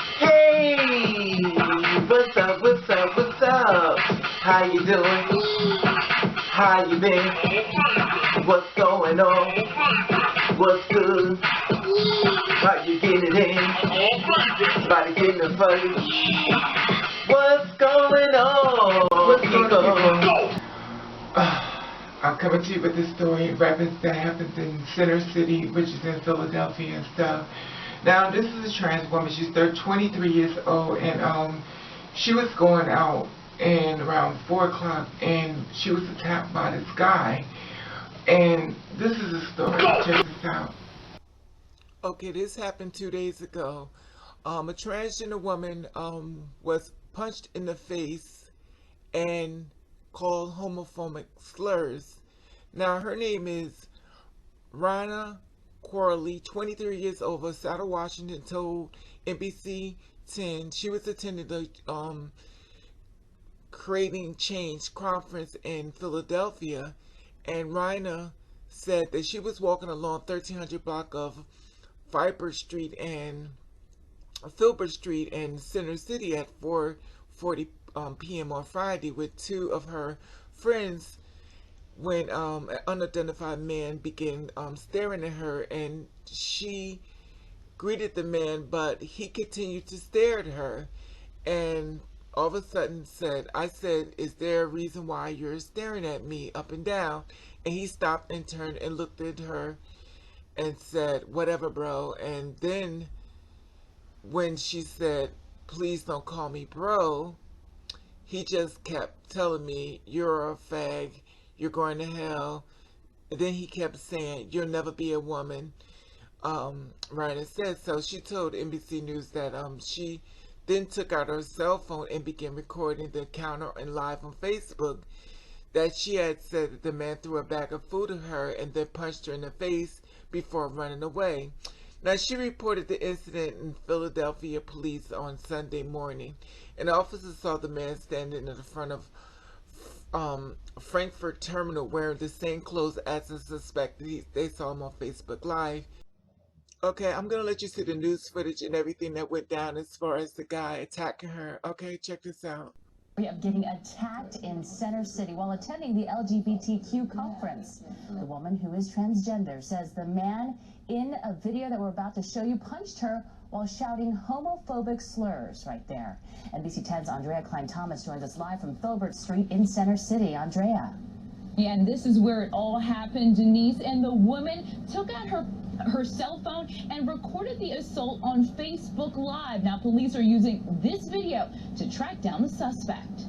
Hey, what's up, what's up, what's up? How you doing? How you been? What's going on? What's good? How you getting it in? Body getting the fuzzy. What's going on? What's going on? I'm coming to you with this story reference that happens in Center City, which is in Philadelphia and stuff. Now, this is a trans woman. She's 23 years old, and she was going out and around 4 o'clock, and she was attacked by this guy. And this is a story. Check this out. Okay, this happened 2 days ago. A transgender woman was punched in the face and called homophobic slurs. Now, her name is Ryannah Quigley, 23 years old, of Seattle, Washington, told NBC 10 she was attending the Creating Change conference in Philadelphia, and Ryannah said that she was walking along 1300 block of Filbert Street and Filbert Street in Center City at 4:40 p.m. on Friday with two of her friends when an unidentified man began staring at her, and she greeted the man, but he continued to stare at her, and all of a sudden said, I said, is there a reason why you're staring at me up and down? And he stopped and turned and looked at her and said, whatever, bro. And then when she said, please don't call me bro, he just kept telling me, you're a fag, you're going to hell. And then he kept saying, you'll never be a woman. Ryannah said. So she told NBC News that she then took out her cell phone and began recording the encounter and live on Facebook, that she had said that the man threw a bag of food at her and then punched her in the face before running away. Now, she reported the incident in Philadelphia police on Sunday morning, and officers saw the man standing in the front of Frankfurt Terminal wearing the same clothes as the suspect. They saw him on Facebook Live. Okay, I'm going to let you see the news footage and everything that went down as far as the guy attacking her. Okay, check this out. Of getting attacked in Center City while attending the LGBTQ conference. The woman, who is transgender, says the man in a video that we're about to show you punched her while shouting homophobic slurs right there. NBC 10's Andrea Klein-Thomas joins us live from Filbert Street in Center City. Andrea. Yeah, and this is where it all happened, Denise. And the woman took out her cell phone and recorded the assault on Facebook Live. Now, police are using this video to track down the suspect.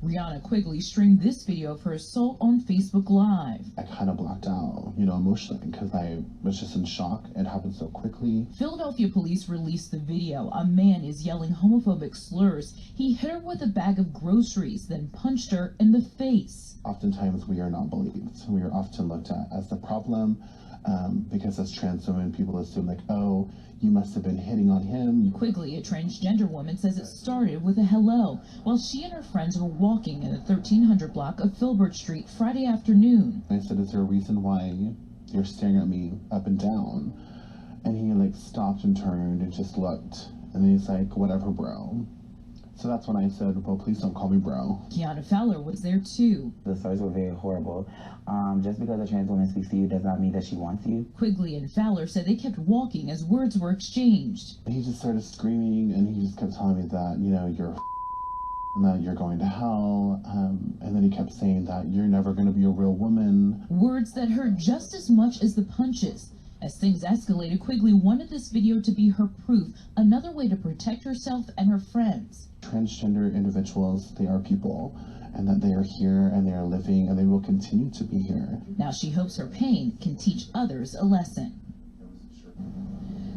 Ryannah Quigley streamed this video of her assault on Facebook Live. I kind of blacked out, emotionally, because I was just in shock. It happened so quickly. Philadelphia police released the video. A man is yelling homophobic slurs. He hit her with a bag of groceries, then punched her in the face. Oftentimes we are not believed. We are often looked at as the problem, because as trans women, people assume like, oh, you must have been hitting on him. Quigley, a transgender woman, says it started with a hello while she and her friends were walking in the 1300 block of Filbert Street Friday afternoon. I said, is there a reason why you're staring at me up and down? And he stopped and turned and just looked. And then he's like, whatever, bro. So that's when I said, well, please don't call me bro. Kiana Fowler was there too. The stories were very horrible. Just because a trans woman speaks to you does not mean that she wants you. Quigley and Fowler said they kept walking as words were exchanged. He just started screaming, and he just kept telling me that, you're and that you're going to hell. And then he kept saying that you're never going to be a real woman. Words that hurt just as much as the punches. As things escalated, Quigley wanted this video to be her proof, another way to protect herself and her friends. Transgender individuals, they are people, and that they are here and they are living and they will continue to be here. Now she hopes her pain can teach others a lesson.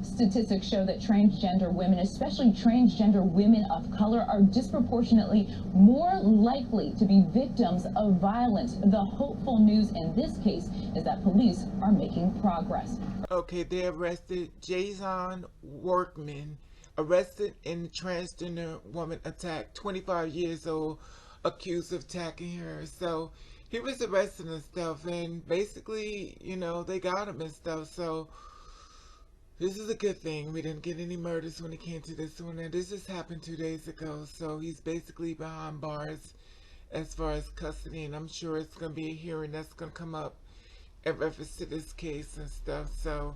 Statistics show that transgender women, especially transgender women of color, are disproportionately more likely to be victims of violence. The hopeful news in this case is that police are making progress. Okay, they arrested Daejon Workman, arrested in the transgender woman attack, 25 years old, accused of attacking her. So he was arrested and stuff, and basically, they got him and stuff. So This is a good thing. We didn't get any murders when it came to this one. And this just happened 2 days ago. So he's basically behind bars as far as custody. And I'm sure it's going to be a hearing that's going to come up in reference to this case and stuff. So,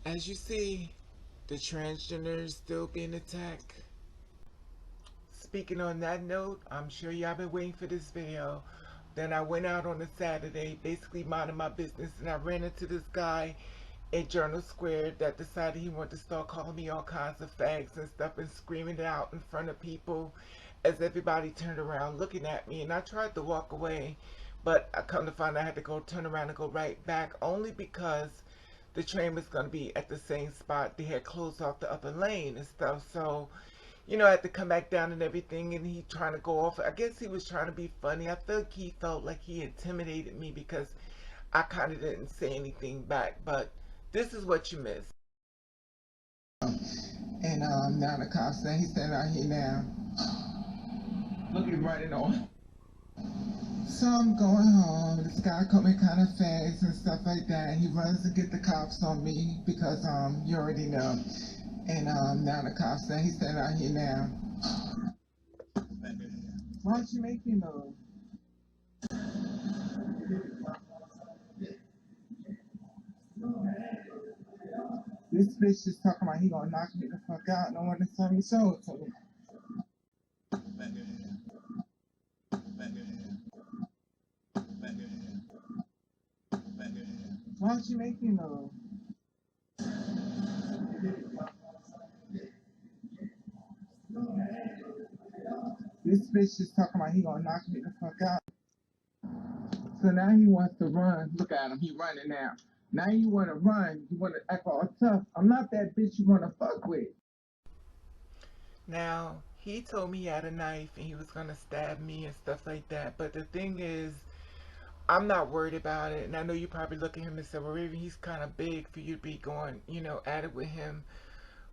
as you see, the transgender is still being attacked. Speaking on that note, I'm sure y'all been waiting for this video. Then I went out on a Saturday, basically minding my business, and I ran into this guy in Journal Square that decided he wanted to start calling me all kinds of fags and stuff and screaming it out in front of people as everybody turned around looking at me. And I tried to walk away, but I come to find I had to go turn around and go right back, only because the train was going to be at the same spot. They had closed off the upper lane and stuff. So, you know, I had to come back down and everything, and he trying to go off. I guess he was trying to be funny. I think he felt like he intimidated me because I kind of didn't say anything back, but this is what you miss. And now the cops say he's standing out here now. Look at him running on. So I'm going home. This guy called me kind of fags and stuff like that. He runs to get the cops on me because you already know. And now the cops say he's standing out here now. Why don't you make me move? This bitch just talking about he gonna knock me the fuck out. No one to tell me so to me. Why don't you make me move? This bitch just talking about he gonna knock me the fuck out. So now he wants to run. Look at him, he running now. Now you want to run, you want to act all tough. I'm not that bitch you want to fuck with. Now, he told me he had a knife and he was going to stab me and stuff like that. But the thing is, I'm not worried about it. And I know you probably look at him and say, well, Raven, he's kind of big for you to be going, you know, at it with him.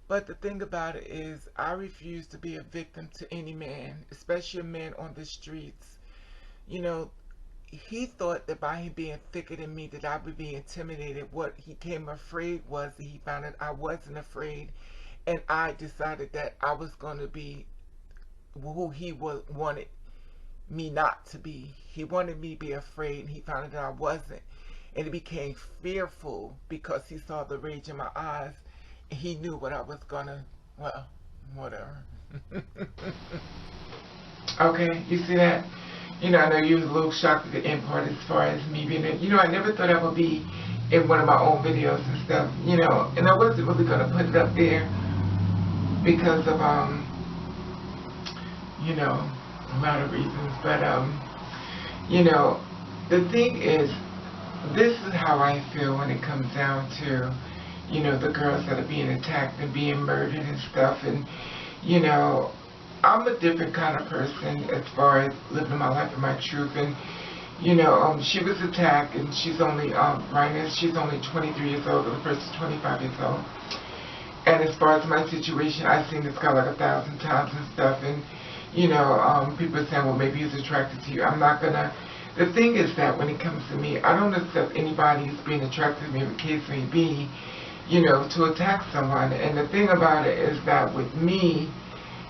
But the thing about it is, I refuse to be a victim to any man, especially a man on the streets. You know, he thought that by him being thicker than me that I would be intimidated. What he came afraid was that he found that I wasn't afraid, and I decided that I was going to be who he wanted me not to be. He wanted me to be afraid, and he found out that I wasn't, and he became fearful because he saw the rage in my eyes, and he knew what I was gonna, well, whatever. Okay, you see that? You know, I know you was a little shocked at the end part as far as me being in. You know, I never thought I would be in one of my own videos and stuff, you know, and I wasn't really going to put it up there because of, you know, a lot of reasons. But, you know, the thing is, this is how I feel when it comes down to, you know, the girls that are being attacked and being murdered and stuff. And, you know, I'm a different kind of person as far as living my life and my truth. And, you know, she was attacked, and she's only, Ryannah, she's only 23 years old, and the person's 25 years old. And as far as my situation, I've seen this guy like 1,000 times and stuff. And, you know, people are saying, well, maybe he's attracted to you. I'm not gonna. The thing is that when it comes to me, I don't accept anybody who's being attracted to me, if the case may be, you know, to attack someone. And the thing about it is that with me,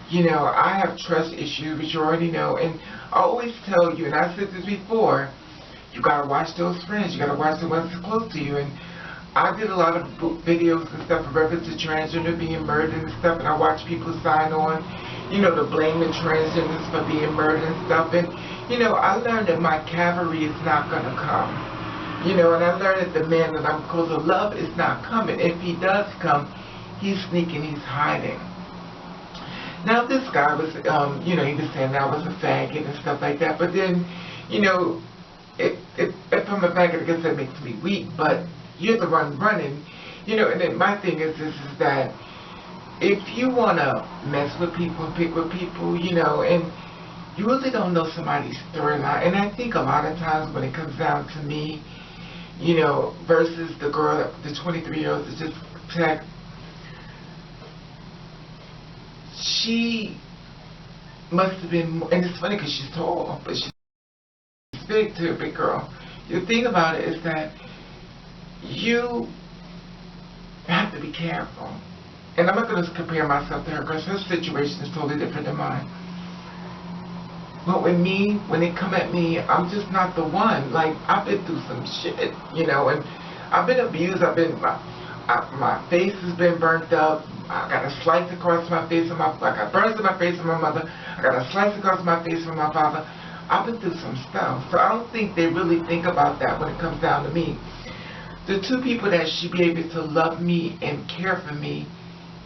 you know, I have trust issues, which you already know, and I always tell you, and I said this before, you gotta watch those friends, you gotta watch the ones that's close to you. And I did a lot of videos and stuff in reference to transgender being murdered and stuff, and I watch people sign on, you know, to blame the transgenders for being murdered and stuff. And, you know, I learned that my cavalry is not gonna come. You know, and I learned that the man that I'm close to love is not coming. If he does come, he's sneaking, he's hiding. Now this guy was, you know, he was saying I was a faggot and stuff like that, but then, you know, if I'm a faggot, I guess that makes me weak, but you're the one running, you know. And then my thing is that if you want to mess with people and pick with people, you know, and you really don't know somebody's storyline. And I think a lot of times when it comes down to me, you know, versus the girl, the 23-year-old that just attacked, she must have been, and it's funny because she's tall, but she's big too, big girl. The thing about it is that you I have to be careful. And I'm not going to compare myself to her because her situation is totally different than mine. But with me, when they come at me, I'm just not the one. Like, I've been through some shit, you know, and I've been abused. My face has been burnt up. I got a slice across my face from I got burns in my face from my mother. I got a slice across my face from my father. I've been through some stuff. So I don't think they really think about that when it comes down to me. The two people that should be able to love me and care for me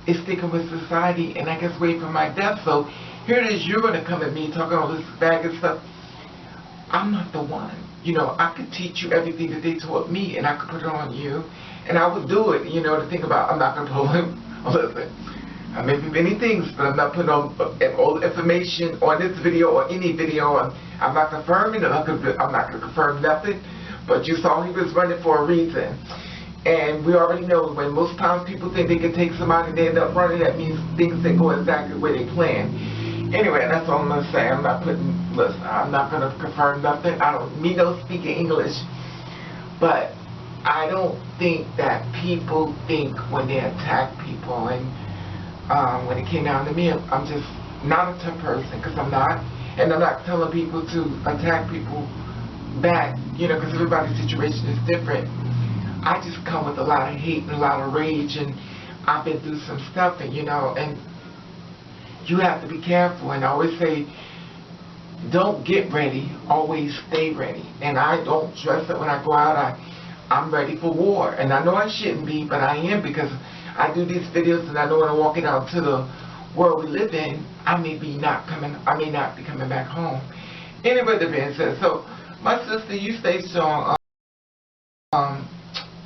is sticking with society and I guess wait for my death. So here it is, you're going to come at me talking all this bag of stuff. I'm not the one. You know, I could teach you everything that they taught me and I could put it on you. And I would do it, you know, to think about, I'm not going to pull him. Listen, I may be many things, but I'm not putting on all the information on this video or any video. I'm not confirming, I'm not going to confirm nothing. But you saw he was running for a reason. And we already know when most times people think they can take somebody and they end up running, that means things didn't go exactly the way they planned. Anyway, that's all I'm going to say. I'm not going to confirm nothing. I don't me no speaking English. But I don't think that people think when they attack people. And when it came down to me, I'm just not a tough person because I'm not. And I'm not telling people to attack people back, you know, because everybody's situation is different. I just come with a lot of hate and a lot of rage, and I've been through some stuff, and you know, and you have to be careful. And I always say, don't get ready, always stay ready. And I don't dress up when I go out. I'm ready for war, and I know I shouldn't be, but I am, because I do these videos, and I know when I'm walking out to the world we live in, I may not be coming back home. Anyway, the being said, so my sister, you stay strong.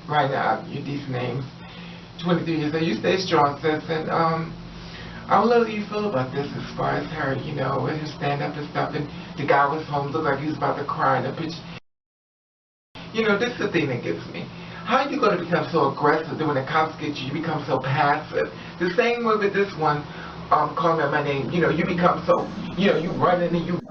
Right now, these names, 23 years old, you stay strong, sis, and I would love how you feel about this as far as her, you know, with her stand-up and stuff, and the guy was home, looked like he was about to cry in the picture. You know, this is the thing that gets me. How are you going to become so aggressive that when the cops get you, you become so passive? The same way with this one, calling out my name, you know, you become so, you know, you running and you...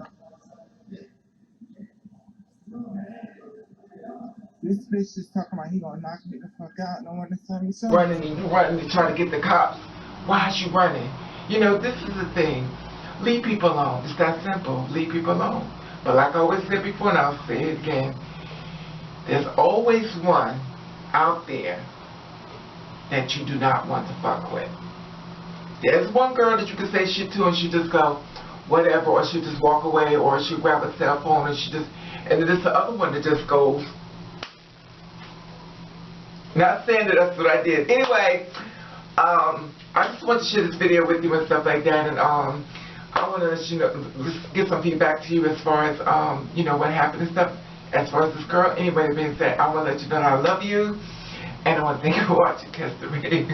This bitch is talking about he gonna knock me the fuck out. No one to tell me so. Running and you running to try to get the cops. Why is you running? You know, this is the thing. Leave people alone. It's that simple. Leave people alone. But like I always said before, and I'll say it again, there's always one out there that you do not want to fuck with. There's one girl that you can say shit to and she just go, whatever, or she just walk away, or she grab a cell phone and she just, and then there's the other one that just goes. Not saying that that's what I did. Anyway, I just want to share this video with you and stuff like that, and I want to let you know, just give some feedback to you as far as you know, what happened and stuff. As far as this girl, anyway, being said, I want to let you know that I love you, and I want to thank you for watching. Catch the rating.